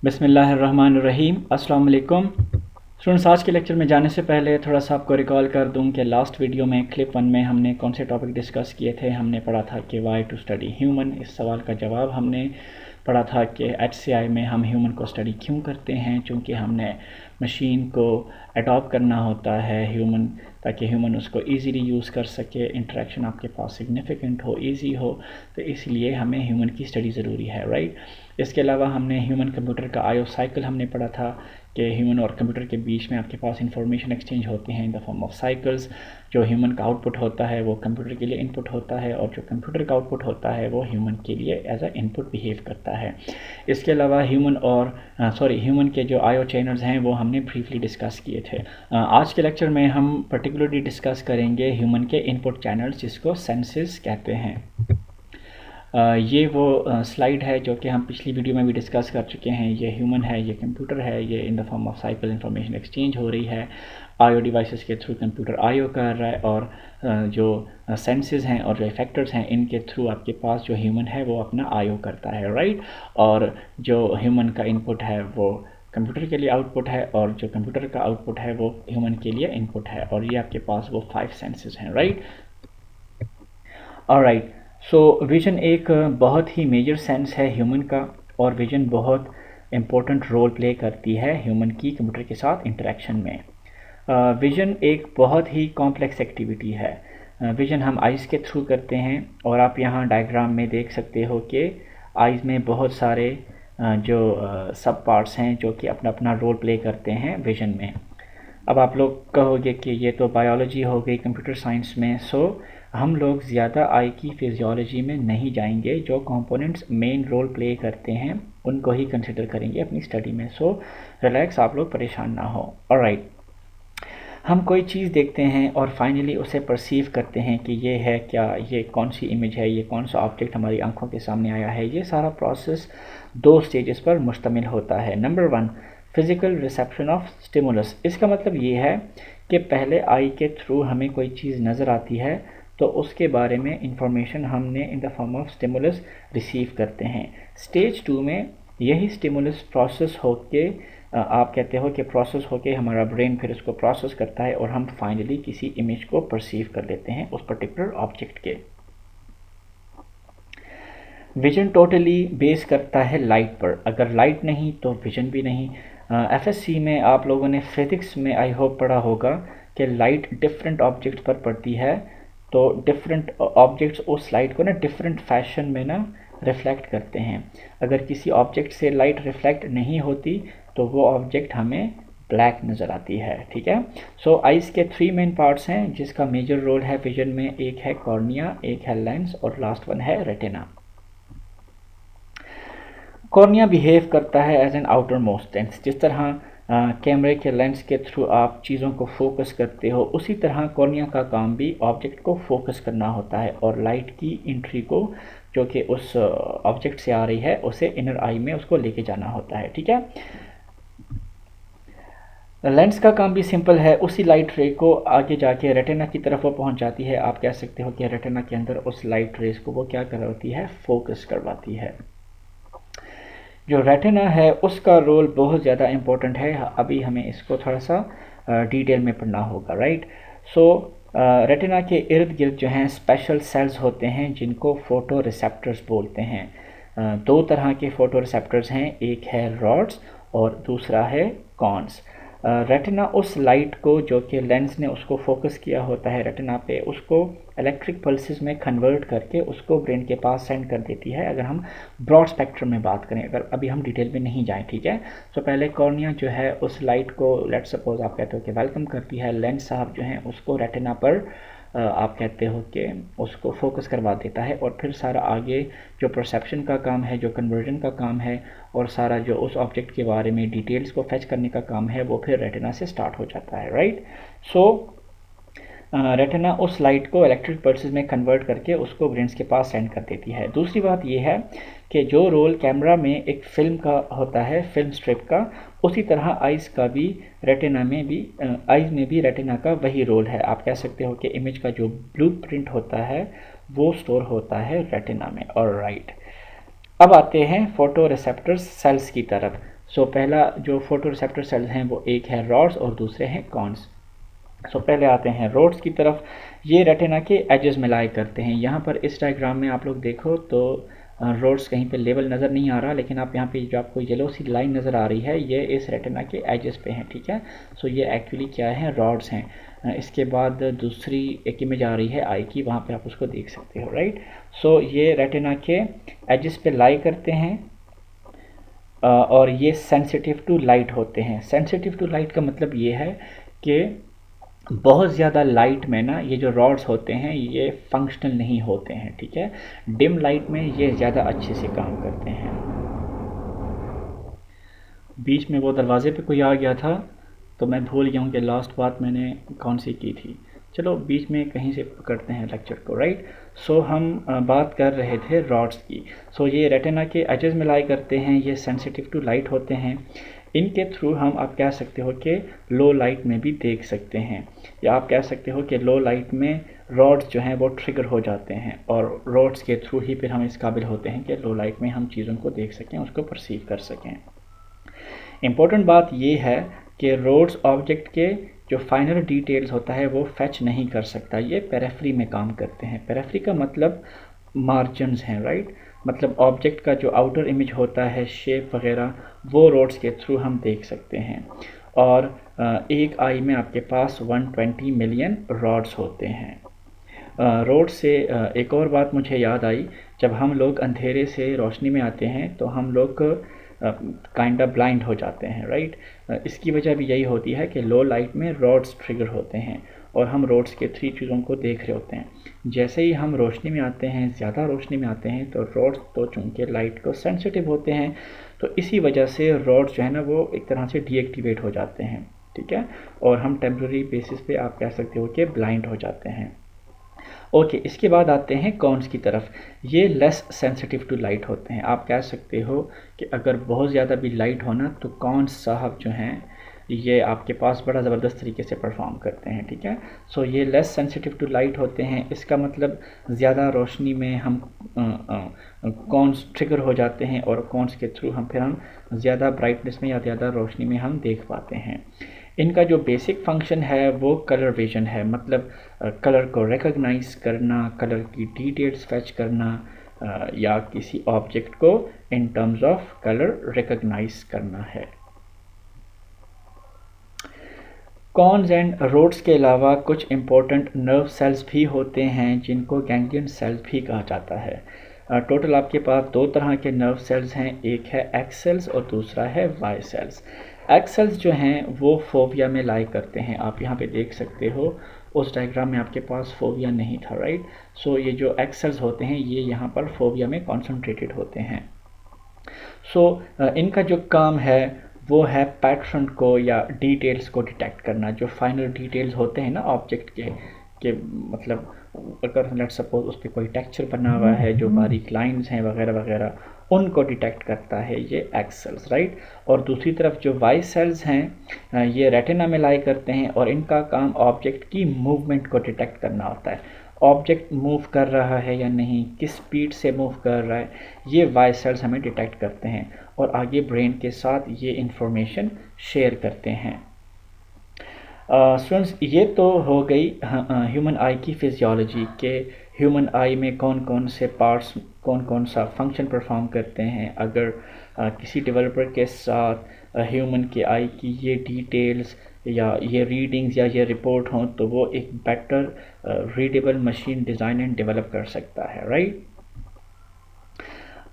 बिस्मिल्लाहिर्रहमानिर्रहीम। अस्सलाम वालेकुम स्टूडेंट्स। आज के लेक्चर में जाने से पहले थोड़ा सा आपको रिकॉल कर दूं कि लास्ट वीडियो में क्लिप 1 में हमने कौन से टॉपिक डिस्कस किए थे। हमने पढ़ा था कि वाई टू स्टडी ह्यूमन। इस सवाल का जवाब हमने पढ़ा था कि HCI में हम ह्यूमन को स्टडी क्यों करते हैं, चूँकि हमने मशीन को अडॉप्ट करना होता है ह्यूमन, ताकि ह्यूमन उसको इजीली यूज़ कर सके, इंटरेक्शन आपके पास सिग्निफिकेंट हो, इजी हो, तो इसलिए हमें ह्यूमन की स्टडी ज़रूरी है, राइट। इसके अलावा हमने ह्यूमन कंप्यूटर का आईओ साइकिल हमने पढ़ा था कि ह्यूमन और कंप्यूटर के बीच में आपके पास इंफॉर्मेशन एक्सचेंज होती हैं in the form of cycles. जो ह्यूमन का आउटपुट होता है वो कंप्यूटर के लिए इनपुट होता है, और जो कंप्यूटर का आउटपुट होता है वो ह्यूमन के लिए एज अ इनपुट बिहेव करता है। इसके अलावा ह्यूमन के जो आईओ चैनल्स हैं वो हमने ब्रीफली डिस्कस किए थे। आज के लेक्चर में हम पर्टिकुलरली डिस्कस करेंगे ह्यूमन के इनपुट चैनल्स, जिसको सेंसेस कहते हैं। ये वो स्लाइड है जो कि हम पिछली वीडियो में भी डिस्कस कर चुके हैं। ये ह्यूमन है, ये कंप्यूटर है, ये in the form of cycle information exchange हो रही है। आईओ डिवाइसेस के थ्रू कंप्यूटर आईओ कर रहा है, और जो सेंसेस हैं और जो इफेक्टर्स हैं इनके थ्रू आपके पास जो ह्यूमन है वो अपना आईओ करता है, राइट। और जो ह्यूमन का इनपुट है वो कंप्यूटर के लिए आउटपुट है, और जो कंप्यूटर का आउटपुट है वो ह्यूमन के लिए इनपुट है, और ये आपके पास वो 5 सेंसेस हैं, राइट। ऑलराइट, सो विजन एक बहुत ही मेजर सेंस है ह्यूमन का, और विजन बहुत इम्पोर्टेंट रोल प्ले करती है ह्यूमन की कंप्यूटर के साथ इंटरेक्शन में। विजन एक बहुत ही कॉम्प्लेक्स एक्टिविटी है। विजन हम आइज़ के थ्रू करते हैं, और आप यहाँ डायग्राम में देख सकते हो कि आइज़ में बहुत सारे जो सब पार्ट्स हैं जो कि अपना अपना रोल प्ले करते हैं विजन में। अब आप लोग कहोगे कि ये तो बायोलॉजी हो गई, कंप्यूटर साइंस में, सो हम लोग ज़्यादा आई की फिजियोलॉजी में नहीं जाएंगे। जो कंपोनेंट्स मेन रोल प्ले करते हैं उनको ही कंसिडर करेंगे अपनी स्टडी में। सो रिलैक्स, आप लोग परेशान ना हो। ऑलराइट, हम कोई चीज़ देखते हैं और फाइनली उसे परसीव करते हैं कि ये है क्या, ये कौन सी इमेज है, ये कौन सा ऑब्जेक्ट हमारी आंखों के सामने आया है। ये सारा प्रोसेस 2 स्टेजेस पर मुश्तमिल होता है। Number 1, physical reception of stimulus. इसका मतलब ये है कि पहले आई के थ्रू हमें कोई चीज़ नज़र आती है, तो उसके बारे में इंफॉर्मेशन हमने in the form of stimulus receive करते हैं। स्टेज 2 में यही स्टिमुलस प्रोसेस होके आप कहते हो कि प्रोसेस होके हमारा ब्रेन फिर उसको प्रोसेस करता है, और हम फाइनली किसी इमेज को परसीव कर लेते हैं उस पर्टिकुलर ऑब्जेक्ट के। विजन टोटली बेस करता है लाइट पर। अगर लाइट नहीं तो विजन भी नहीं। FSC में आप लोगों ने फिज़िक्स में आई होप पढ़ा होगा कि लाइट डिफरेंट ऑब्जेक्ट्स पर पड़ती है, तो डिफरेंट ऑब्जेक्ट्स उस लाइट को ना डिफरेंट फैशन में ना रिफ्लेक्ट करते हैं। अगर किसी ऑब्जेक्ट से लाइट रिफ्लेक्ट नहीं होती तो वो ऑब्जेक्ट हमें ब्लैक नज़र आती है, ठीक है। सो आइज़ के 3 मेन पार्ट्स हैं जिसका मेजर रोल है विजन में। एक है कॉर्निया, एक है लेंस, और लास्ट वन है रेटिना। कॉर्निया बिहेव करता है as an outermost lens. जिस तरह कैमरे के लेंस के थ्रू आप चीज़ों को फोकस करते हो, उसी तरह कॉर्निया का काम भी ऑब्जेक्ट को फोकस करना होता है, और लाइट की एंट्री को जो कि उस ऑब्जेक्ट से आ रही है उसे इनर आई में उसको लेके जाना होता है, ठीक है। लेंस का काम भी सिंपल है। उसी लाइट रे को आगे जाके रेटिना की तरफ वो पहुंच जाती है। आप कह सकते हो कि रेटिना के अंदर उस लाइट रेस को वो क्या करवाती है, फोकस करवाती है। जो रेटिना है उसका रोल बहुत ज़्यादा इम्पोर्टेंट है। अभी हमें इसको थोड़ा सा डिटेल में पढ़ना होगा, राइट। सो रेटिना के इर्द गिर्द जो हैं स्पेशल सेल्स होते हैं जिनको फोटो रिसेप्टर्स बोलते हैं। 2 तरह के फोटो रिसेप्टर्स हैं, एक है रॉड्स और दूसरा है कॉन्स। रेटिना उस लाइट को जो कि लेंस ने उसको फोकस किया होता है रेटिना पे, उसको इलेक्ट्रिक पल्सेस में कन्वर्ट करके उसको ब्रेन के पास सेंड कर देती है। अगर हम ब्रॉड स्पेक्ट्रम में बात करें, अगर अभी हम डिटेल में नहीं जाएं, ठीक है। तो पहले कॉर्निया जो है उस लाइट को, लेट्स सपोज आप कहते हो कि वेलकम करती है। लेंस साहब जो हैं उसको रेटिना पर आप कहते हो कि उसको फोकस करवा देता है, और फिर सारा आगे जो परसेप्शन का काम है, जो कन्वर्जन का काम है, और सारा जो उस ऑब्जेक्ट के बारे में डिटेल्स को फेच करने का काम है वो फिर रेटिना से स्टार्ट हो जाता है, राइट। सो रेटिना उस लाइट को इलेक्ट्रिक पल्सेस में कन्वर्ट करके उसको ब्रेन्स के पास सेंड कर देती है। दूसरी बात यह है कि जो रोल कैमरा में एक फ़िल्म का होता है, फिल्म स्ट्रिप का, उसी तरह आइज़ का भी रेटिना में भी आइज़ में भी रेटिना का वही रोल है। आप कह सकते हो कि इमेज का जो ब्लूप्रिंट होता है वो स्टोर होता है रेटिना में। और राइट, अब आते हैं फोटो रिसेप्टर्स सेल्स की तरफ। सो पहला जो फोटो रिसेप्टर सेल्स हैं वो एक है रॉड्स और दूसरे हैं कॉन्स। सो पहले आते हैं रोड्स की तरफ। ये रेटिना के एजेस में लाई करते हैं। यहाँ पर इस डायग्राम में आप लोग देखो तो रोड्स कहीं पे लेवल नज़र नहीं आ रहा, लेकिन आप यहाँ पे जो आपको येलो सी लाइन नज़र आ रही है ये इस रेटिना के एजेस पे हैं, ठीक है। सो ये एक्चुअली क्या है, रॉड्स हैं। इसके बाद दूसरी एक इमेज आ रही है आई की, वहाँ पे आप उसको देख सकते हो, राइट। सो ये रेटिना के एजेस पे लाई करते हैं और ये सेंसिटिव टू लाइट होते हैं। सेंसिटिव टू लाइट का मतलब ये है कि बहुत ज़्यादा लाइट में ना ये जो रॉड्स होते हैं ये फंक्शनल नहीं होते हैं, ठीक है। डिम लाइट में ये ज़्यादा अच्छे से काम करते हैं। बीच में वो दरवाजे पे कोई आ गया था तो मैं भूल गया हूँ कि लास्ट बात मैंने कौन सी की थी। चलो बीच में कहीं से पकड़ते हैं लेक्चर को, राइट। सो हम बात कर रहे थे रॉड्स की। सो ये रेटिना के एजेस में लाई करते हैं, ये सेंसिटिव टू लाइट होते हैं। इनके थ्रू हम आप कह सकते हो कि लो लाइट में भी देख सकते हैं, या आप कह सकते हो कि लो लाइट में रॉड्स जो हैं वो ट्रिगर हो जाते हैं और रॉड्स के थ्रू ही फिर हम इस काबिल होते हैं कि लो लाइट में हम चीज़ों को देख सकें, उसको परसीव कर सकें। इम्पोर्टेंट बात ये है कि रोड्स ऑब्जेक्ट के जो फाइनल डिटेल्स होता है वो फैच नहीं कर सकता, ये पेरिफेरी में काम करते हैं। पेरिफेरी का मतलब मार्जिन्स हैं, राइट। मतलब ऑब्जेक्ट का जो आउटर इमेज होता है, शेप वगैरह, वो रोड्स के थ्रू हम देख सकते हैं। और एक आई में आपके पास 120 मिलियन रॉड्स होते हैं। रोड से एक और बात मुझे याद आई, जब हम लोग अंधेरे से रोशनी में आते हैं तो हम लोग काइंड ऑफ ब्लाइंड हो जाते हैं, राइट। इसकी वजह भी यही होती है कि लो लाइट में रॉड्स ट्रिगर होते हैं और हम रोड्स के थ्री चीज़ों को देख रहे होते हैं। जैसे ही हम रोशनी में आते हैं, ज़्यादा रोशनी में आते हैं, तो रॉड्स तो चूँकि लाइट को सेंसिटिव होते हैं, तो इसी वजह से रॉड्स जो है ना वो एक तरह से डीएक्टिवेट हो जाते हैं, ठीक है। और हम टेम्प्रेरी बेसिस पे आप कह सकते हो कि ब्लाइंड हो जाते हैं। ओके, इसके बाद आते हैं कॉन्स की तरफ। ये लेस सेंसिटिव टू लाइट होते हैं। आप कह सकते हो कि अगर बहुत ज़्यादा भी लाइट हो ना तो कॉन्स साहब जो हैं ये आपके पास बड़ा ज़बरदस्त तरीके से परफॉर्म करते हैं, ठीक है। सो ये लेस सेंसिटिव टू लाइट होते हैं। इसका मतलब ज़्यादा रोशनी में हम कॉन्स ट्रिगर हो जाते हैं और कॉन्स के थ्रू हम ज़्यादा ब्राइटनेस में या ज़्यादा रोशनी में हम देख पाते हैं। इनका जो बेसिक फंक्शन है वो कलर विजन है, मतलब कलर को रिकॉग्नाइज करना, कलर की डिटेल्स फैच करना, या किसी ऑब्जेक्ट को in terms of colour recognise करना है। कॉन्स एंड रोड्स के अलावा कुछ इम्पोर्टेंट नर्व सेल्स भी होते हैं जिनको गैंग्लियन सेल्स भी कहा जाता है। टोटल आपके पास दो तरह के नर्व सेल्स हैं, एक है एक्स सेल्स और दूसरा है वाई सेल्स। एक्स सेल्स जो हैं वो फोविया में लाई करते हैं। आप यहाँ पे देख सकते हो उस डायग्राम में आपके पास फोविया नहीं था, राइट। सो ये जो एक्स सेल्स होते हैं ये यहाँ पर फोविया में कॉन्सेंट्रेटेड होते हैं। सो इनका जो काम है वो है पैटर्न को या डिटेल्स को डिटेक्ट करना। जो फाइनल डिटेल्स होते हैं ना ऑब्जेक्ट के मतलब अगर लेट सपोज उस पर कोई टेक्सचर बना हुआ है, जो बारीक लाइंस हैं वगैरह वगैरह, उनको डिटेक्ट करता है ये एक्स सेल्स, राइट। और दूसरी तरफ जो वाई सेल्स हैं ये रेटिना में लाई करते हैं और इनका काम ऑब्जेक्ट की मूवमेंट को डिटेक्ट करना होता है। ऑब्जेक्ट मूव कर रहा है या नहीं, किस स्पीड से मूव कर रहा है, ये वाई सेल्स हमें डिटेक्ट करते हैं और आगे ब्रेन के साथ ये इंफॉर्मेशन शेयर करते हैं। स्टूडेंट्स ये तो हो गई ह्यूमन आई की फिजियोलॉजी के ह्यूमन आई में कौन कौन से पार्ट्स कौन कौन सा फंक्शन परफॉर्म करते हैं। अगर किसी डेवलपर के साथ ह्यूमन के आई की ये डिटेल्स या ये रीडिंग्स या ये रिपोर्ट हों तो वो एक better readable machine design and develop कर सकता है, राइट।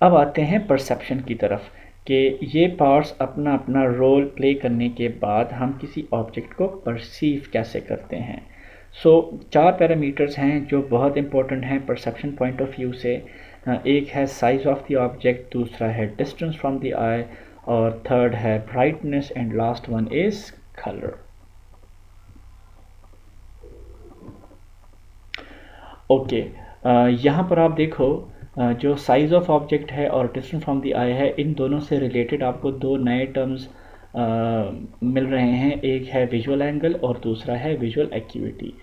अब आते हैं परसेप्शन की तरफ कि ये पार्ट्स अपना अपना रोल प्ले करने के बाद हम किसी ऑब्जेक्ट को परसीव कैसे करते हैं। सो चार पैरामीटर्स हैं जो बहुत इंपॉर्टेंट हैं परसेप्शन पॉइंट ऑफ व्यू से। एक है साइज़ ऑफ द ऑब्जेक्ट, दूसरा है डिस्टेंस फ्रॉम द आई और थर्ड है brightness and last one is colour. Okay, यहाँ पर आप देखो जो साइज़ ऑफ ऑब्जेक्ट है और डिस्टेंस फ्रॉम द आई है, इन दोनों से रिलेटेड आपको दो नए टर्म्स मिल रहे हैं। एक है विजुअल एंगल और दूसरा है विजुअल एक्यूटी।